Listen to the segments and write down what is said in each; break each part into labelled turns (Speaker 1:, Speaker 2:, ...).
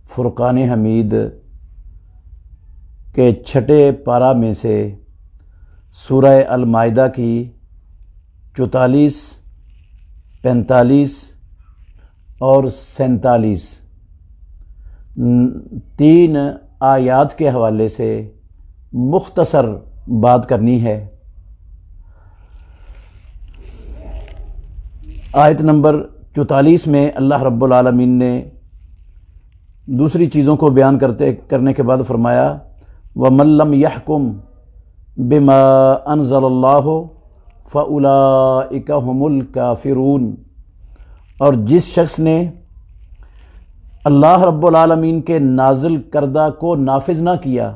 Speaker 1: فرقان حمید کے چھٹے پارہ میں سے سورہ المائدہ کی 44، 45 اور 47 تین آیات کے حوالے سے مختصر بات کرنی ہے۔ آیت نمبر 44 میں اللہ رب العالمین نے دوسری چیزوں کو بیان کرنے کے بعد فرمایا وَمَن لَّمْ يَحْكُمْ بِمَا أَنزَلَ اللَّهُ فَأُولَٰئِكَ هُمُ الْكَافِرُونَ، اور جس شخص نے اللہ رب العالمین کے نازل کردہ کو نافذ نہ کیا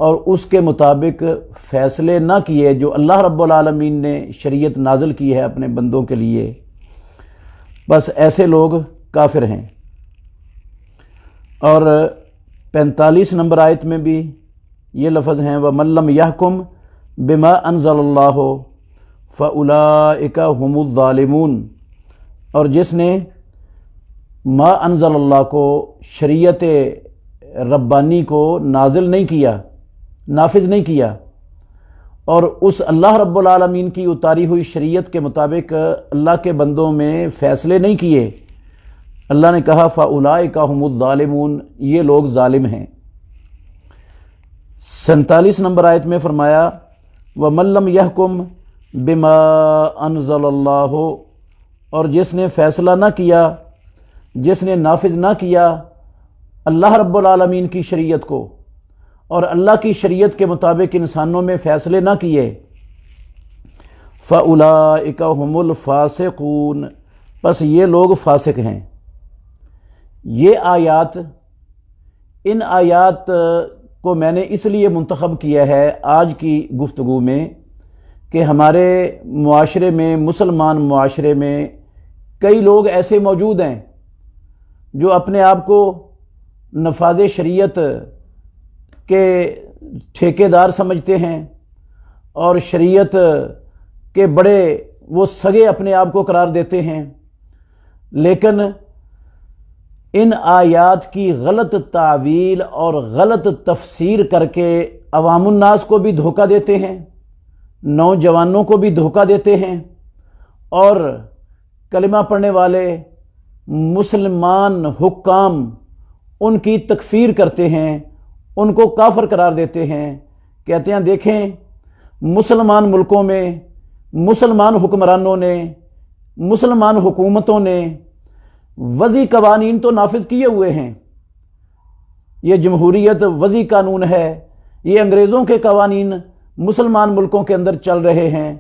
Speaker 1: اور اس کے مطابق فیصلے نہ کیے جو اللہ رب العالمین نے شریعت نازل کی ہے اپنے بندوں کے لیے، بس ایسے لوگ کافر ہیں۔ اور 45 نمبر آیت میں بھی یہ لفظ ہیں وَمَن لَّمْ يَحْكُمْ بِمَا أَنزَلَ اللَّهُ فَأُولَٰئِكَ هُمُ الظَّالِمُونَ، اور جس نے ما انزل اللہ کو، شریعت ربانی کو نازل نہیں کیا، نافذ نہیں کیا، اور اس اللہ رب العالمین کی اتاری ہوئی شریعت کے مطابق اللہ کے بندوں میں فیصلے نہیں کیے، اللہ نے کہا فَأُولَٰئِكَ هُمُ الظَّالِمُونَ، یہ لوگ ظالم ہیں۔ 47 نمبر آیت میں فرمایا وَمَن لَّمْ يَحْكُمْ بِمَا أَنزَلَ اللَّهُ، اور جس نے فیصلہ نہ کیا، جس نے نافذ نہ کیا اللہ رب العالمین کی شریعت کو اور اللہ کی شریعت کے مطابق انسانوں میں فیصلے نہ کیے، فَأُولَٰئِكَ هُمُ الْفَاسِقُونَ، پس یہ لوگ فاسق ہیں۔ یہ آیات، ان آیات کو میں نے اس لیے منتخب کیا ہے آج کی گفتگو میں کہ ہمارے معاشرے میں، مسلمان معاشرے میں کئی لوگ ایسے موجود ہیں جو اپنے آپ کو نفاذ شریعت کے ٹھیکیدار سمجھتے ہیں اور شریعت کے بڑے وہ سگے اپنے آپ کو قرار دیتے ہیں، لیکن ان آیات کی غلط تعویل اور غلط تفسیر کر کے عوام الناس کو بھی دھوکہ دیتے ہیں، نوجوانوں کو بھی دھوکہ دیتے ہیں، اور کلمہ پڑھنے والے مسلمان حکام ان کی تکفیر کرتے ہیں، ان کو کافر قرار دیتے ہیں، کہتے ہیں دیکھیں مسلمان ملکوں میں مسلمان حکمرانوں نے، مسلمان حکومتوں نے وضعی قوانین تو نافذ کیے ہوئے ہیں، یہ جمہوریت وضعی قانون ہے، یہ انگریزوں کے قوانین مسلمان ملکوں کے اندر چل رہے ہیں،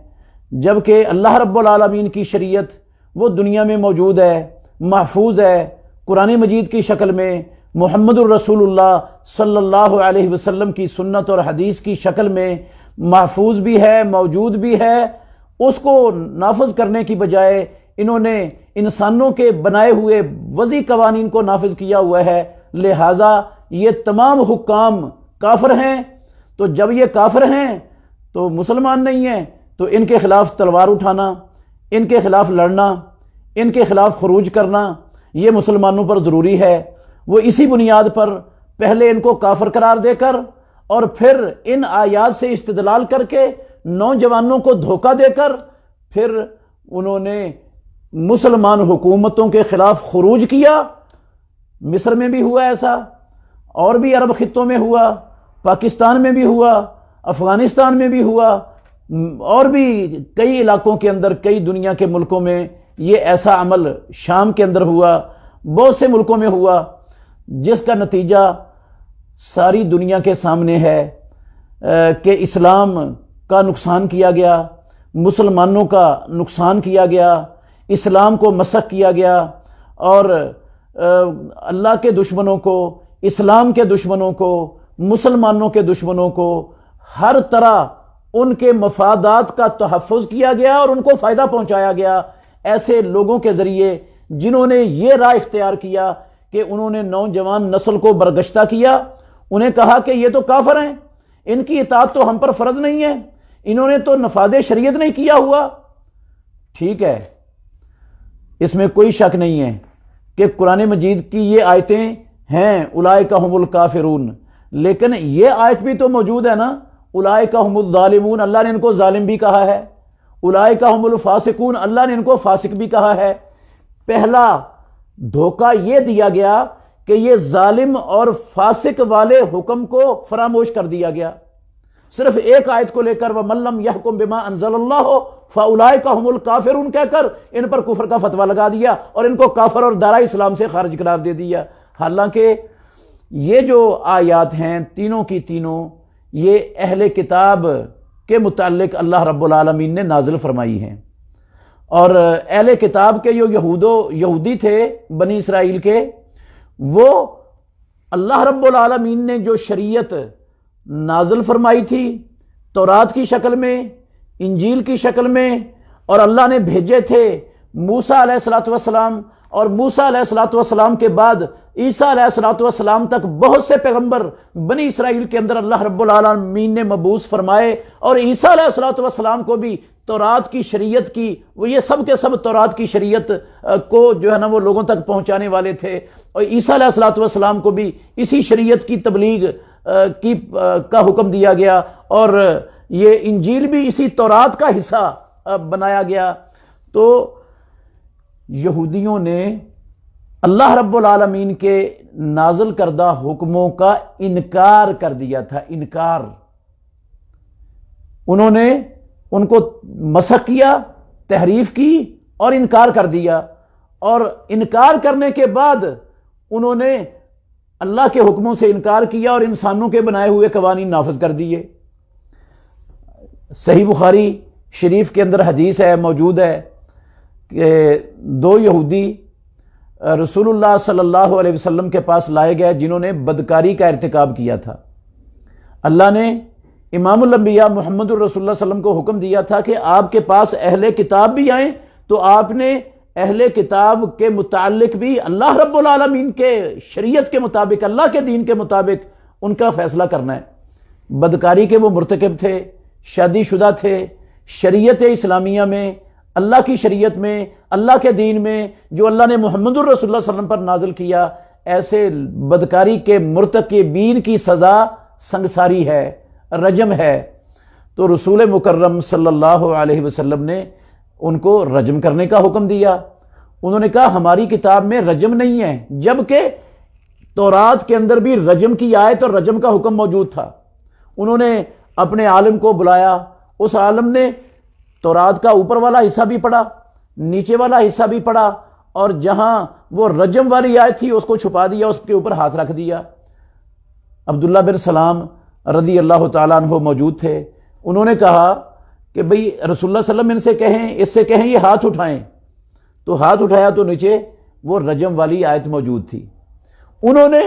Speaker 1: جبکہ اللہ رب العالمین کی شریعت وہ دنیا میں موجود ہے، محفوظ ہے، قرآن مجید کی شکل میں، محمد الرسول اللہ صلی اللہ علیہ وسلم کی سنت اور حدیث کی شکل میں محفوظ بھی ہے، موجود بھی ہے۔ اس کو نافذ کرنے کی بجائے انہوں نے انسانوں کے بنائے ہوئے وضعی قوانین کو نافذ کیا ہوا ہے، لہٰذا یہ تمام حکام کافر ہیں۔ تو جب یہ کافر ہیں تو مسلمان نہیں ہیں، تو ان کے خلاف تلوار اٹھانا، ان کے خلاف لڑنا، ان کے خلاف خروج کرنا یہ مسلمانوں پر ضروری ہے۔ وہ اسی بنیاد پر پہلے ان کو کافر قرار دے کر اور پھر ان آیات سے استدلال کر کے نوجوانوں کو دھوکہ دے کر پھر انہوں نے مسلمان حکومتوں کے خلاف خروج کیا۔ مصر میں بھی ہوا ایسا، اور بھی عرب خطوں میں ہوا، پاکستان میں بھی ہوا، افغانستان میں بھی ہوا، اور بھی کئی علاقوں کے اندر، کئی دنیا کے ملکوں میں یہ ایسا عمل، شام کے اندر ہوا، بہت سے ملکوں میں ہوا، جس کا نتیجہ ساری دنیا کے سامنے ہے کہ اسلام کا نقصان کیا گیا، مسلمانوں کا نقصان کیا گیا، اسلام کو مسخ کیا گیا، اور اللہ کے دشمنوں کو، اسلام کے دشمنوں کو، مسلمانوں کے دشمنوں کو ہر طرح ان کے مفادات کا تحفظ کیا گیا اور ان کو فائدہ پہنچایا گیا ایسے لوگوں کے ذریعے جنہوں نے یہ راہ اختیار کیا کہ انہوں نے نوجوان نسل کو برگشتہ کیا، انہیں کہا کہ یہ تو کافر ہیں، ان کی اطاعت تو ہم پر فرض نہیں ہے، انہوں نے تو نفاذ شریعت نہیں کیا ہوا۔ ٹھیک ہے، اس میں کوئی شک نہیں ہے کہ قرآن مجید کی یہ آیتیں ہیں اولئک هم الکافرون، لیکن یہ آیت بھی تو موجود ہے نا، اولئک هم الظالمون، اللہ نے ان کو ظالم بھی کہا ہے، اولئک هم الفاسقون، اللہ نے ان کو فاسق بھی کہا ہے۔ پہلا دھوکہ یہ دیا گیا کہ یہ ظالم اور فاسق والے حکم کو فراموش کر دیا گیا، صرف ایک آیت کو لے کر وَمَن لَّمْ يَحْكُم بِمَا أَنزَلَ اللَّهُ فَأُولَئِكَ هُمُ الْكَافِرُونَ کہہ کر ان پر کفر کا فتویٰ لگا دیا اور ان کو کافر اور دارا اسلام سے خارج قرار دے دیا۔ حالانکہ یہ جو آیات ہیں تینوں کی تینوں یہ اہل کتاب کے متعلق اللہ رب العالمین نے نازل فرمائی ہیں، اور اہل کتاب کے جو یہودی تھے بنی اسرائیل کے، وہ اللہ رب العالمین نے جو شریعت نازل فرمائی تھی تورات کی شکل میں، انجیل کی شکل میں، اور اللہ نے بھیجے تھے موسیٰ علیہ الصلوۃ والسلام، اور موسیٰ علیہ الصلوۃ والسلام کے بعد عیسیٰ علیہ الصلوۃ والسلام تک بہت سے پیغمبر بنی اسرائیل کے اندر اللہ رب العالمین نے مبعوث فرمائے، اور عیسیٰ علیہ الصلوۃ والسلام کو بھی تورات کی شریعت کی، وہ یہ سب کے سب تورات کی شریعت کو جو ہے نا وہ لوگوں تک پہنچانے والے تھے، اور عیسیٰ علیہ الصلوۃ والسلام کو بھی اسی شریعت کی تبلیغ کا حکم دیا گیا، اور یہ انجیل بھی اسی تورات کا حصہ بنایا گیا۔ تو یہودیوں نے اللہ رب العالمین کے نازل کردہ حکموں کا انکار کر دیا تھا، انکار، انہوں نے ان کو مسخ کیا، تحریف کی اور انکار کر دیا، اور انکار کرنے کے بعد انہوں نے اللہ کے حکموں سے انکار کیا اور انسانوں کے بنائے ہوئے قوانین نافذ کر دیے۔ صحیح بخاری شریف کے اندر حدیث ہے، موجود ہے کہ دو یہودی رسول اللہ صلی اللہ علیہ وسلم کے پاس لائے گئے جنہوں نے بدکاری کا ارتکاب کیا تھا۔ اللہ نے امام الانبیاء محمد الرسول اللہ صلی اللہ علیہ وسلم کو حکم دیا تھا کہ آپ کے پاس اہل کتاب بھی آئیں، تو آپ نے اہل کتاب کے متعلق بھی اللہ رب العالمین کے شریعت کے مطابق، اللہ کے دین کے مطابق ان کا فیصلہ کرنا ہے۔ بدکاری کے وہ مرتکب تھے، شادی شدہ تھے، شریعت اسلامیہ میں، اللہ کی شریعت میں، اللہ کے دین میں جو اللہ نے محمد الرسول اللہ صلی اللہ علیہ وسلم پر نازل کیا، ایسے بدکاری کے مرتکبین کی سزا سنگساری ہے، رجم ہے۔ تو رسول مکرم صلی اللہ علیہ وسلم نے ان کو رجم کرنے کا حکم دیا۔ انہوں نے کہا ہماری کتاب میں رجم نہیں ہے، جبکہ تورات کے اندر بھی رجم کی آیت اور رجم کا حکم موجود تھا۔ انہوں نے اپنے عالم کو بلایا، اس عالم نے تورات کا اوپر والا حصہ بھی پڑھا، نیچے والا حصہ بھی پڑھا، اور جہاں وہ رجم والی آیت تھی اس کو چھپا دیا، اس کے اوپر ہاتھ رکھ دیا۔ عبداللہ بن سلام رضی اللہ تعالیٰ عنہ موجود تھے، انہوں نے کہا کہ بھئی رسول اللہ صلی اللہ علیہ وسلم ان سے کہیں، اس سے کہیں یہ ہاتھ اٹھائیں، تو ہاتھ اٹھایا تو نیچے وہ رجم والی آیت موجود تھی۔ انہوں نے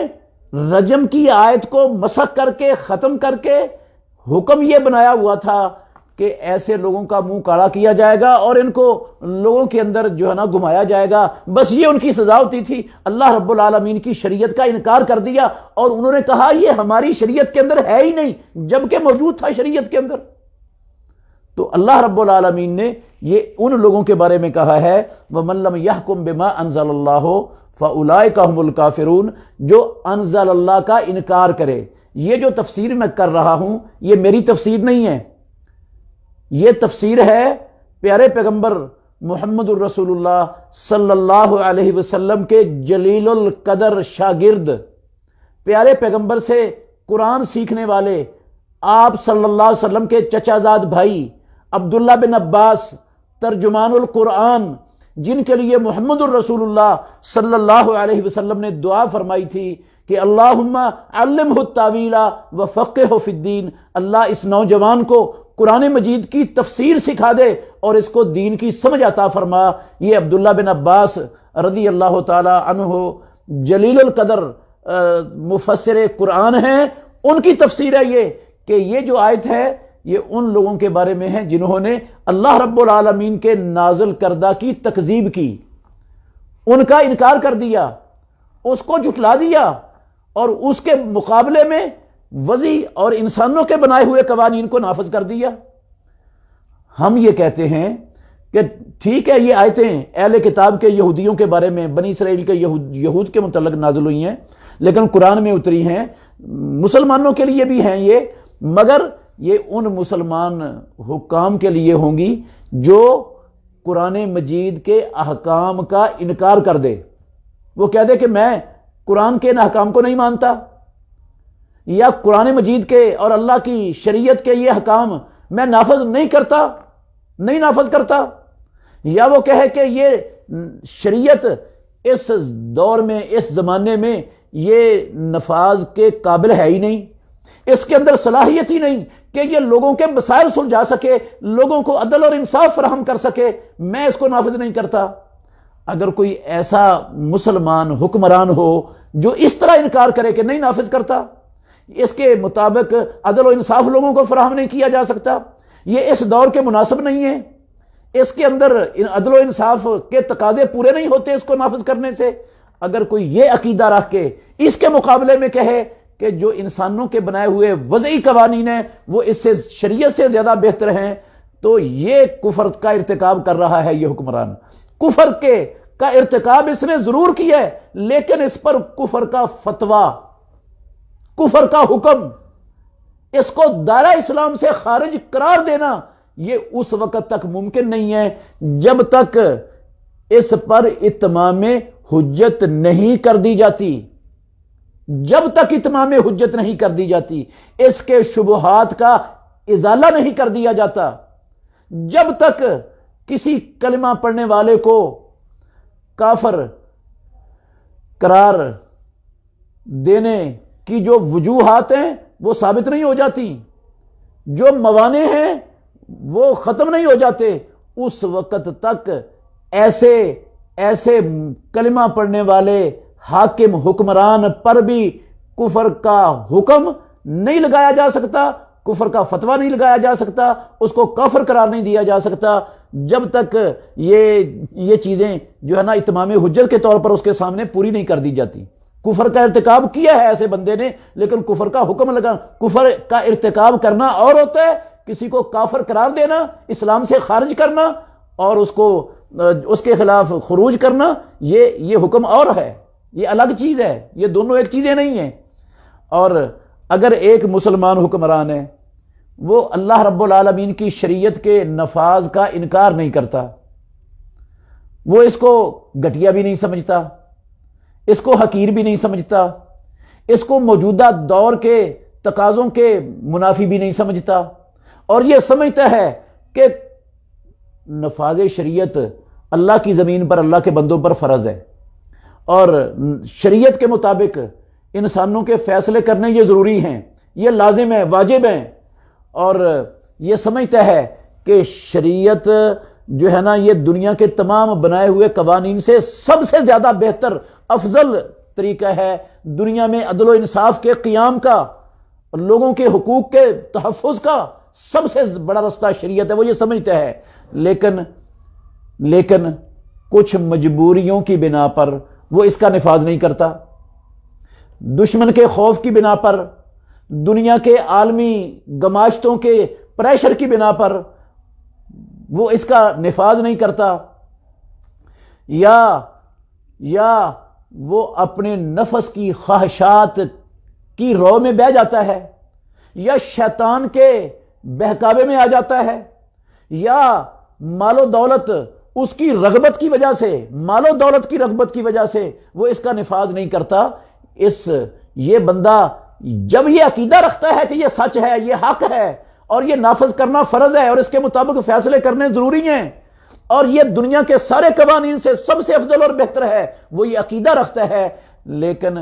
Speaker 1: رجم کی آیت کو مسخ کر کے، ختم کر کے، حکم یہ بنایا ہوا تھا کہ ایسے لوگوں کا منہ کالا کیا جائے گا اور ان کو لوگوں کے اندر جو ہے نا گھمایا جائے گا، بس یہ ان کی سزا ہوتی تھی۔ اللہ رب العالمین کی شریعت کا انکار کر دیا، اور انہوں نے کہا یہ ہماری شریعت کے اندر ہے ہی نہیں، جبکہ موجود تھا شریعت کے اندر۔ تو اللہ رب العالمین نے یہ ان لوگوں کے بارے میں کہا ہے وَمَن لَّمْ يَحْكُم بِمَا أَنزَلَ اللَّهُ فَأُولَئِكَ هُمُ الْكَافِرُونَ، جو انزل اللہ کا انکار کرے۔ یہ جو تفسیر میں کر رہا ہوں یہ میری تفسیر نہیں ہے، یہ تفسیر ہے پیارے پیغمبر محمد الرسول اللہ صلی اللہ علیہ وسلم کے جلیل القدر شاگرد، پیارے پیغمبر سے قرآن سیکھنے والے، آپ صلی اللہ علیہ وسلم کے چچا زاد بھائی عبداللہ بن عباس ترجمان القرآن، جن کے لیے محمد الرسول اللہ صلی اللہ علیہ وسلم نے دعا فرمائی تھی کہ اللہم علمہ التاویل وفقہہ فی الدین، اللہ اس نوجوان کو قرآن مجید کی تفسیر سکھا دے اور اس کو دین کی سمجھ عطا فرما۔ یہ عبداللہ بن عباس رضی اللہ تعالی عنہ جلیل القدر مفسر قرآن ہیں، ان کی تفسیر ہے یہ کہ یہ جو آیت ہے یہ ان لوگوں کے بارے میں ہے جنہوں نے اللہ رب العالمین کے نازل کردہ کی تکذیب کی، ان کا انکار کر دیا، اس کو جھٹلا دیا، اور اس کے مقابلے میں وضعی اور انسانوں کے بنائے ہوئے قوانین کو نافذ کر دیا۔ ہم یہ کہتے ہیں کہ ٹھیک ہے یہ آیتیں اہل کتاب کے یہودیوں کے بارے میں، بنی اسرائیل کے یہود کے متعلق نازل ہوئی ہیں، لیکن قرآن میں اتری ہیں، مسلمانوں کے لیے بھی ہیں یہ، مگر یہ ان مسلمان حکام کے لیے ہوں گی جو قرآن مجید کے احکام کا انکار کر دے، وہ کہہ دے کہ میں قرآن کے ان احکام کو نہیں مانتا، یا قرآن مجید کے اور اللہ کی شریعت کے یہ احکام میں نافذ نہیں کرتا، یا وہ کہے کہ یہ شریعت اس دور میں، اس زمانے میں یہ نفاذ کے قابل ہے ہی نہیں، اس کے اندر صلاحیت ہی نہیں کہ یہ لوگوں کے مسائل سلجھا سکے، لوگوں کو عدل اور انصاف فراہم کر سکے، میں اس کو نافذ نہیں کرتا۔ اگر کوئی ایسا مسلمان حکمران ہو جو اس طرح انکار کرے کہ نہیں نافذ کرتا، اس کے مطابق عدل و انصاف لوگوں کو فراہم نہیں کیا جا سکتا، یہ اس دور کے مناسب نہیں ہے، اس کے اندر عدل و انصاف کے تقاضے پورے نہیں ہوتے اس کو نافذ کرنے سے، اگر کوئی یہ عقیدہ رکھ کے اس کے مقابلے میں کہے کہ جو انسانوں کے بنائے ہوئے وضعی قوانین ہیں وہ اس سے شریعت سے زیادہ بہتر ہیں، تو یہ کفر کا ارتکاب کر رہا ہے۔ یہ حکمران کفر کا ارتکاب اس نے ضرور کیا ہے، لیکن اس پر کفر کا فتویٰ، کفر کا حکم، اس کو دائرہ اسلام سے خارج قرار دینا، یہ اس وقت تک ممکن نہیں ہے جب تک اس پر اتمام حجت نہیں کر دی جاتی، جب تک اتمام حجت نہیں کر دی جاتی، اس کے شبہات کا ازالہ نہیں کر دیا جاتا، جب تک کسی کلمہ پڑھنے والے کو کافر قرار دینے کی جو وجوہات ہیں وہ ثابت نہیں ہو جاتی، جو موانع ہیں وہ ختم نہیں ہو جاتے، اس وقت تک ایسے کلمہ پڑھنے والے حاکم حکمران پر بھی کفر کا حکم نہیں لگایا جا سکتا، کفر کا فتویٰ نہیں لگایا جا سکتا، اس کو کافر قرار نہیں دیا جا سکتا، جب تک یہ چیزیں جو ہے نا اتمام حجت کے طور پر اس کے سامنے پوری نہیں کر دی جاتی۔ کفر کا ارتکاب کیا ہے ایسے بندے نے، لیکن کفر کا حکم لگا، کفر کا ارتکاب کرنا اور ہوتا ہے، کسی کو کافر قرار دینا، اسلام سے خارج کرنا اور اس کے خلاف خروج کرنا، یہ حکم اور ہے، یہ الگ چیز ہے، یہ دونوں ایک چیزیں نہیں ہیں۔ اور اگر ایک مسلمان حکمران ہے، وہ اللہ رب العالمین کی شریعت کے نفاذ کا انکار نہیں کرتا، وہ اس کو گھٹیا بھی نہیں سمجھتا، اس کو حقیر بھی نہیں سمجھتا، اس کو موجودہ دور کے تقاضوں کے منافی بھی نہیں سمجھتا، اور یہ سمجھتا ہے کہ نفاذ شریعت اللہ کی زمین پر اللہ کے بندوں پر فرض ہے، اور شریعت کے مطابق انسانوں کے فیصلے کرنے یہ ضروری ہیں، یہ لازم ہے، واجب ہیں، اور یہ سمجھتا ہے کہ شریعت جو ہے نا یہ دنیا کے تمام بنائے ہوئے قوانین سے سب سے زیادہ بہتر افضل طریقہ ہے دنیا میں عدل و انصاف کے قیام کا، لوگوں کے حقوق کے تحفظ کا سب سے بڑا رستہ شریعت ہے، وہ یہ سمجھتا ہے، لیکن کچھ مجبوریوں کی بنا پر وہ اس کا نفاذ نہیں کرتا، دشمن کے خوف کی بنا پر، دنیا کے عالمی گماشتوں کے پریشر کی بنا پر وہ اس کا نفاذ نہیں کرتا، یا وہ اپنے نفس کی خواہشات کی رو میں بہہ جاتا ہے، یا شیطان کے بہکاوے میں آ جاتا ہے، یا مال و دولت اس کی رغبت کی وجہ سے، مال و دولت کی رغبت کی وجہ سے وہ اس کا نفاذ نہیں کرتا۔ یہ بندہ جب یہ عقیدہ رکھتا ہے کہ یہ سچ ہے، یہ حق ہے اور یہ نافذ کرنا فرض ہے اور اس کے مطابق فیصلے کرنے ضروری ہیں، اور یہ دنیا کے سارے قوانین سے سب سے افضل اور بہتر ہے، وہ یہ عقیدہ رکھتا ہے، لیکن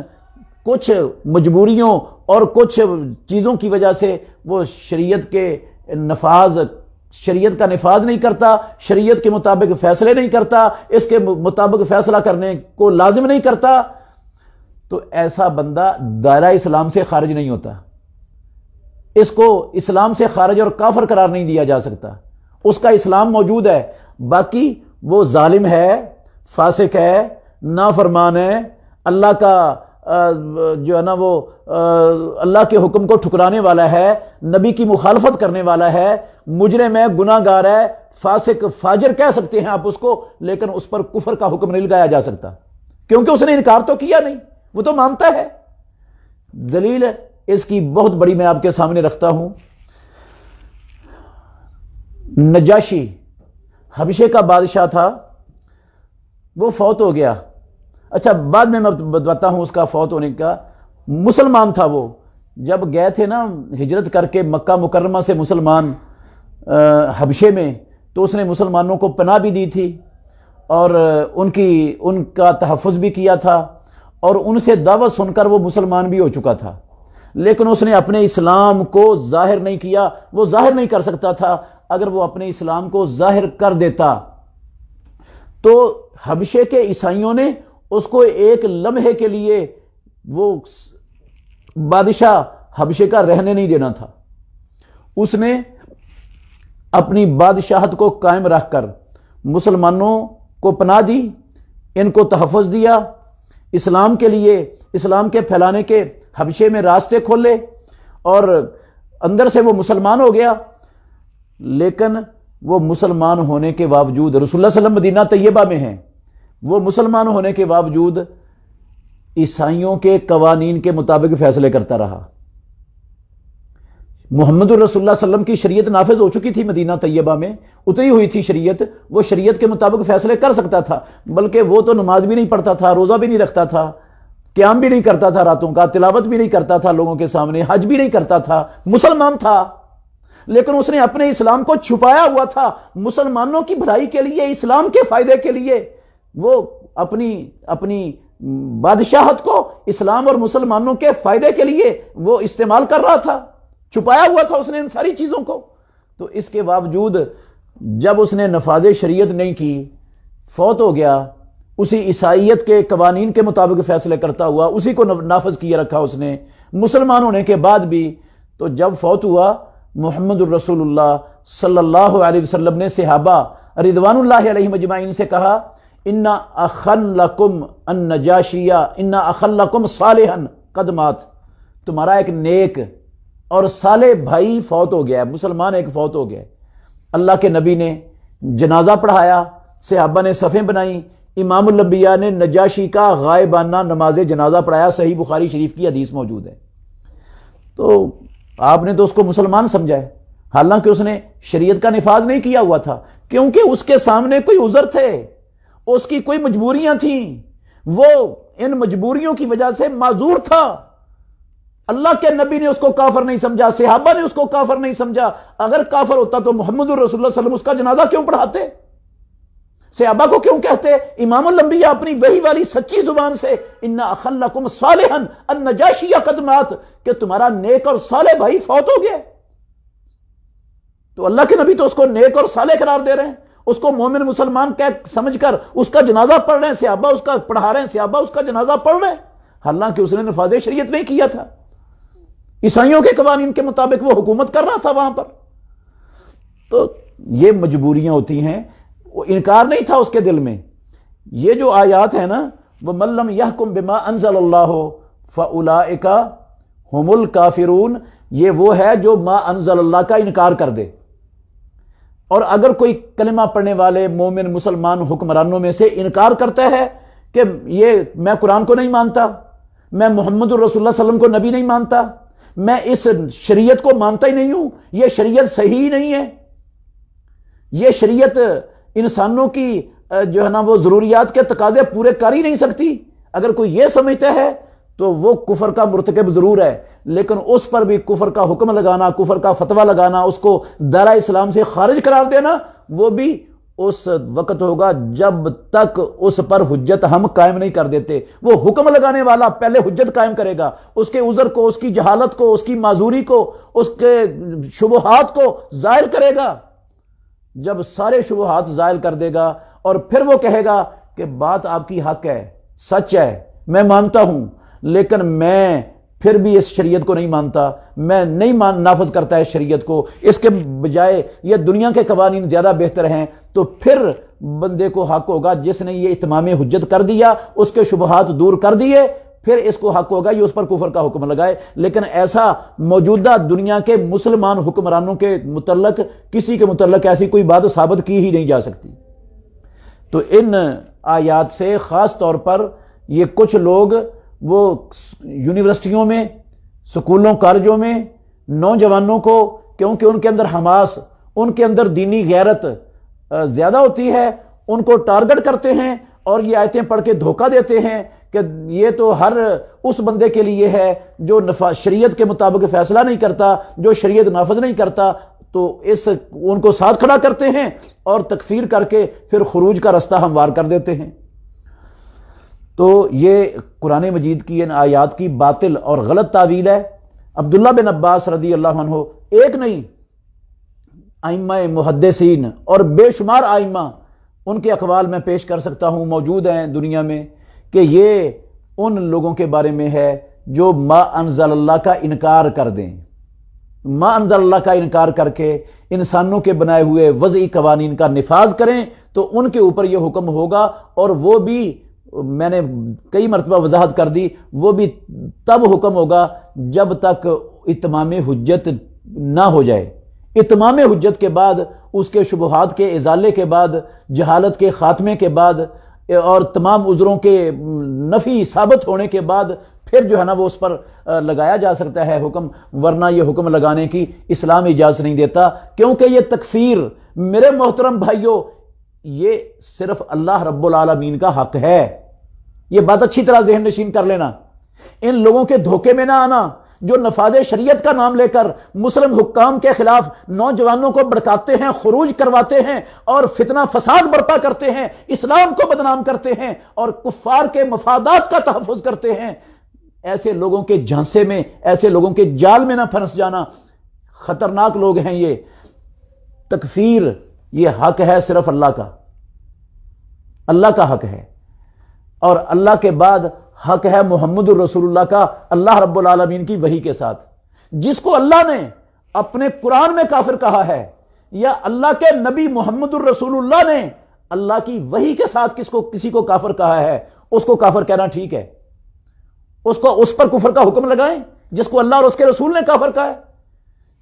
Speaker 1: کچھ مجبوریوں اور کچھ چیزوں کی وجہ سے وہ شریعت کا نفاذ نہیں کرتا، شریعت کے مطابق فیصلے نہیں کرتا، اس کے مطابق فیصلہ کرنے کو لازم نہیں کرتا، تو ایسا بندہ دائرہ اسلام سے خارج نہیں ہوتا، اس کو اسلام سے خارج اور کافر قرار نہیں دیا جا سکتا، اس کا اسلام موجود ہے، باقی وہ ظالم ہے، فاسق ہے، نافرمان ہے، اللہ کا جو ہے نا وہ اللہ کے حکم کو ٹھکرانے والا ہے، نبی کی مخالفت کرنے والا ہے، مجرم ہے، گناہ گار ہے، فاسق فاجر کہہ سکتے ہیں آپ اس کو، لیکن اس پر کفر کا حکم نہیں لگایا جا سکتا، کیونکہ اس نے انکار تو کیا نہیں، وہ تو مانتا ہے۔ دلیل اس کی بہت بڑی میں آپ کے سامنے رکھتا ہوں۔ نجاشی حبشے کا بادشاہ تھا، وہ فوت ہو گیا۔ اچھا بعد میں بتاتا ہوں اس کا فوت ہونے کا۔ مسلمان تھا وہ، جب گئے تھے نا ہجرت کر کے مکہ مکرمہ سے مسلمان حبشے میں، تو اس نے مسلمانوں کو پناہ بھی دی تھی اور ان کا تحفظ بھی کیا تھا، اور ان سے دعوت سن کر وہ مسلمان بھی ہو چکا تھا، لیکن اس نے اپنے اسلام کو ظاہر نہیں کیا۔ وہ ظاہر نہیں کر سکتا تھا، اگر وہ اپنے اسلام کو ظاہر کر دیتا تو حبشے کے عیسائیوں نے اس کو ایک لمحے کے لیے وہ بادشاہ حبشے کا رہنے نہیں دینا تھا۔ اس نے اپنی بادشاہت کو قائم رکھ کر مسلمانوں کو پناہ دی، ان کو تحفظ دیا، اسلام کے لیے، اسلام کے پھیلانے کے حبشے میں راستے کھولے، اور اندر سے وہ مسلمان ہو گیا۔ لیکن وہ مسلمان ہونے کے باوجود، رسول اللہ صلی اللہ علیہ وسلم مدینہ طیبہ میں ہیں، وہ مسلمان ہونے کے باوجود عیسائیوں کے قوانین کے مطابق فیصلے کرتا رہا۔ محمد الرسول اللہ صلی اللہ علیہ وسلم کی شریعت نافذ ہو چکی تھی مدینہ طیبہ میں، اتری ہوئی تھی شریعت، وہ شریعت کے مطابق فیصلے کر سکتا تھا، بلکہ وہ تو نماز بھی نہیں پڑھتا تھا، روزہ بھی نہیں رکھتا تھا، قیام بھی نہیں کرتا تھا راتوں کا، تلاوت بھی نہیں کرتا تھا لوگوں کے سامنے، حج بھی نہیں کرتا تھا، مسلمان تھا، لیکن اس نے اپنے اسلام کو چھپایا ہوا تھا۔ مسلمانوں کی بھلائی کے لیے، اسلام کے فائدے کے لیے وہ اپنی بادشاہت کو اسلام اور مسلمانوں کے فائدے کے لیے وہ استعمال کر رہا تھا، چھپایا ہوا تھا اس نے ان ساری چیزوں کو۔ تو اس کے باوجود جب اس نے نفاذ شریعت نہیں کی، فوت ہو گیا، اسی عیسائیت کے قوانین کے مطابق فیصلے کرتا ہوا، اسی کو نافذ کیے رکھا اس نے مسلمان ہونے کے بعد بھی۔ تو جب فوت ہوا، محمد الرسول اللہ صلی اللہ علیہ وسلم نے صحابہ رضوان اللہ علیہم اجمعین سے کہا، اِنَّ أَخًّ لَكُمْ النَّجَاشِيَّ اِنَّ أَخًّ لَكُمْ صَالِحًا قَدْ مَاتَ، تمہارا ایک نیک اور صالح بھائی فوت ہو گیا ہے، مسلمان ایک فوت ہو گیا ہے۔ اللہ کے نبی نے جنازہ پڑھایا، صحابہ نے صفیں بنائیں، امام الانبیاء نے نجاشی کا غائبانہ نماز جنازہ پڑھایا، صحیح بخاری شریف کی حدیث موجود ہے۔ تو آپ نے تو اس کو مسلمان سمجھا ہے، حالانکہ اس نے شریعت کا نفاذ نہیں کیا ہوا تھا، کیونکہ اس کے سامنے کوئی عذر تھے، اس کی کوئی مجبوریاں تھیں، وہ ان مجبوریوں کی وجہ سے معذور تھا۔ اللہ کے نبی نے اس کو کافر نہیں سمجھا، صحابہ نے اس کو کافر نہیں سمجھا۔ اگر کافر ہوتا تو محمد الرسول اللہ صلی اللہ علیہ وسلم اس کا جنازہ کیوں پڑھاتے؟ صحابہ کو کیوں کہتے؟ امام الانبیاء اپنی وحی والی سچی زبان سے اِنَّ أَخًّ لَكُمْ صَالِحًا النَّجَاشِيَّ قَدْ مَاتَ، کہ تمہارا نیک اور صالح بھائی فوت ہو گئے۔ تو اللہ کے نبی تو اس کو نیک اور صالح قرار دے رہے ہیں، اس کو مومن مسلمان سمجھ کر اس کا جنازہ پڑھ رہے ہیں، صحابہ اس کا پڑھا رہے ہیں، صحابہ اس کا جنازہ پڑھ رہے ہیں، حالانکہ اس نے نفاذ شریعت نہیں کیا تھا، عیسائیوں کے قوانین کے مطابق وہ حکومت کر رہا تھا وہاں پر۔ تو یہ مجبوریاں ہوتی ہیں، وہ انکار نہیں تھا اس کے دل میں۔ یہ جو آیات ہیں نا، وَمَن لَّمْ يَحْكُم بِمَا أَنزَلَ اللَّهُ فَأُولَٰئِكَ هُمُ الْكَافِرُونَ، یہ وہ ہے جو ما انزل اللہ کا انکار کر دے۔ اور اگر کوئی کلمہ پڑھنے والے مومن مسلمان حکمرانوں میں سے انکار کرتا ہے کہ یہ میں قرآن کو نہیں مانتا، میں محمد الرسول اللہ صلی اللہ علیہ وسلم کو نبی نہیں مانتا، میں اس شریعت کو مانتا ہی نہیں ہوں، یہ شریعت صحیح نہیں ہے، یہ شریعت انسانوں کی جو ہے نا وہ ضروریات کے تقاضے پورے کر ہی نہیں سکتی، اگر کوئی یہ سمجھتا ہے تو وہ کفر کا مرتکب ضرور ہے، لیکن اس پر بھی کفر کا حکم لگانا، کفر کا فتویٰ لگانا، اس کو دائرہ اسلام سے خارج قرار دینا، وہ بھی اس وقت ہوگا جب تک اس پر حجت ہم قائم نہیں کر دیتے۔ وہ حکم لگانے والا پہلے حجت قائم کرے گا، اس کے عذر کو، اس کی جہالت کو، اس کی معذوری کو، اس کے شبہات کو زائل کرے گا۔ جب سارے شبہات زائل کر دے گا اور پھر وہ کہے گا کہ بات آپ کی حق ہے، سچ ہے، میں مانتا ہوں، لیکن میں پھر بھی اس شریعت کو نہیں مانتا، میں نہیں نافذ کرتا اس شریعت کو، اس کے بجائے یہ دنیا کے قوانین زیادہ بہتر ہیں، تو پھر بندے کو حق ہوگا جس نے یہ اتمام حجت کر دیا، اس کے شبہات دور کر دیے، پھر اس کو حق ہوگا یہ اس پر کفر کا حکم لگائے، لیکن ایسا موجودہ دنیا کے مسلمان حکمرانوں کے متعلق کسی کے متعلق ایسی کوئی بات ثابت کی ہی نہیں جا سکتی۔ تو ان آیات سے خاص طور پر یہ کچھ لوگ وہ یونیورسٹیوں میں، سکولوں، کالجوں میں نوجوانوں کو، کیونکہ ان کے اندر حماس، ان کے اندر دینی غیرت زیادہ ہوتی ہے، ان کو ٹارگٹ کرتے ہیں اور یہ آیتیں پڑھ کے دھوکہ دیتے ہیں کہ یہ تو ہر اس بندے کے لیے ہے جو شریعت کے مطابق فیصلہ نہیں کرتا، جو شریعت نافذ نہیں کرتا، تو ان کو ساتھ کھڑا کرتے ہیں اور تکفیر کر کے پھر خروج کا رستہ ہموار کر دیتے ہیں۔ تو یہ قرآن مجید کی ان آیات کی باطل اور غلط تعویل ہے۔ عبداللہ بن عباس رضی اللہ عنہ ایک نہیں، ائمہ محدثین اور بے شمار ائمہ، ان کے اقوال میں پیش کر سکتا ہوں، موجود ہیں دنیا میں، کہ یہ ان لوگوں کے بارے میں ہے جو ما انزل اللہ کا انکار کر دیں، ما انزل اللہ کا انکار کر کے انسانوں کے بنائے ہوئے وضعی قوانین کا نفاذ کریں تو ان کے اوپر یہ حکم ہوگا، اور وہ بھی میں نے کئی مرتبہ وضاحت کر دی، وہ بھی تب حکم ہوگا جب تک اتمام حجت نہ ہو جائے۔ اتمام حجت کے بعد، اس کے شبہات کے ازالے کے بعد، جہالت کے خاتمے کے بعد اور تمام عذروں کے نفی ثابت ہونے کے بعد پھر جو ہے نا وہ اس پر لگایا جا سکتا ہے حکم، ورنہ یہ حکم لگانے کی اسلام اجازت نہیں دیتا، کیونکہ یہ تکفیر میرے محترم بھائیوں یہ صرف اللہ رب العالمین کا حق ہے۔ یہ بات اچھی طرح ذہن نشین کر لینا، ان لوگوں کے دھوکے میں نہ آنا جو نفاذ شریعت کا نام لے کر مسلم حکام کے خلاف نوجوانوں کو بھڑکاتے ہیں، خروج کرواتے ہیں اور فتنہ فساد برپا کرتے ہیں، اسلام کو بدنام کرتے ہیں اور کفار کے مفادات کا تحفظ کرتے ہیں۔ ایسے لوگوں کے جھانسے میں، ایسے لوگوں کے جال میں نہ پھنس جانا، خطرناک لوگ ہیں یہ۔ تکفیر یہ حق ہے صرف اللہ کا، اللہ کا حق ہے، اور اللہ کے بعد حق ہے محمد الرسول اللہ کا، اللہ رب العالمین کی وحی کے ساتھ۔ جس کو اللہ نے اپنے قرآن میں کافر کہا ہے، یا اللہ کے نبی محمد الرسول اللہ نے اللہ کی وحی کے ساتھ کسی کو کافر کہا ہے، اس کو کافر کہنا ٹھیک ہے، اس پر کفر کا حکم لگائیں۔ جس کو اللہ اور اس کے رسول نے کافر کہا ہے،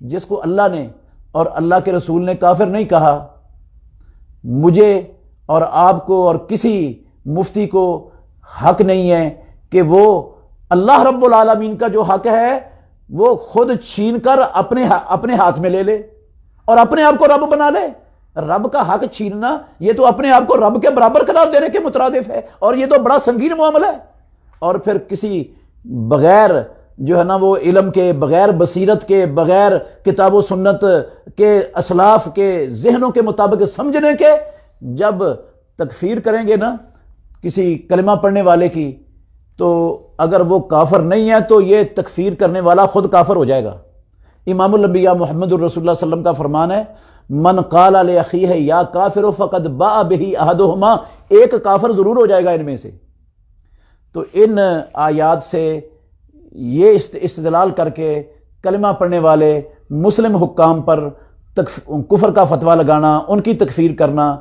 Speaker 1: جس کو اللہ نے اور اللہ کے رسول نے کافر نہیں کہا، مجھے اور آپ کو اور کسی مفتی کو حق نہیں ہے کہ وہ اللہ رب العالمین کا جو حق ہے وہ خود چھین کر اپنے ہاتھ میں لے لے اور اپنے آپ کو رب بنا لے۔ رب کا حق چھیننا یہ تو اپنے آپ کو رب کے برابر قرار دینے کے مترادف ہے، اور یہ تو بڑا سنگین معاملہ ہے۔ اور پھر کسی بغیر جو ہے نا وہ علم کے، بغیر بصیرت کے، بغیر کتاب و سنت کے، اسلاف کے ذہنوں کے مطابق سمجھنے کے جب تکفیر کریں گے نا کسی کلمہ پڑھنے والے کی، تو اگر وہ کافر نہیں ہے تو یہ تکفیر کرنے والا خود کافر ہو جائے گا۔ امام الانبیاء محمد الرسول اللہ صلی اللہ علیہ وسلم کا فرمان ہے، من قال لاخیہ یا کافر فقد باء بہ احدہما، ایک کافر ضرور ہو جائے گا ان میں سے۔ تو ان آیات سے یہ استدلال کر کے کلمہ پڑھنے والے مسلم حکام پر کفر کا فتویٰ لگانا، ان کی تکفیر کرنا،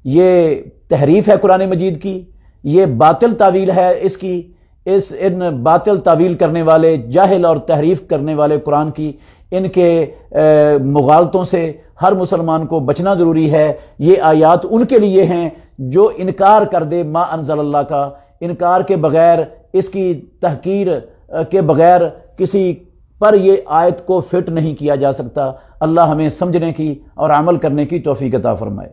Speaker 1: یہ تحریف ہے قرآن مجید کی، یہ باطل تعویل ہے اس کی۔ ان باطل تعویل کرنے والے، جاہل اور تحریف کرنے والے قرآن کی، ان کے مغالطوں سے ہر مسلمان کو بچنا ضروری ہے۔ یہ آیات ان کے لیے ہیں جو انکار کر دے ما انزل اللہ کا، انکار کے بغیر، اس کی تحقیر کے بغیر کسی پر یہ آیت کو فٹ نہیں کیا جا سکتا۔ اللہ ہمیں سمجھنے کی اور عمل کرنے کی توفیق عطا فرمائے۔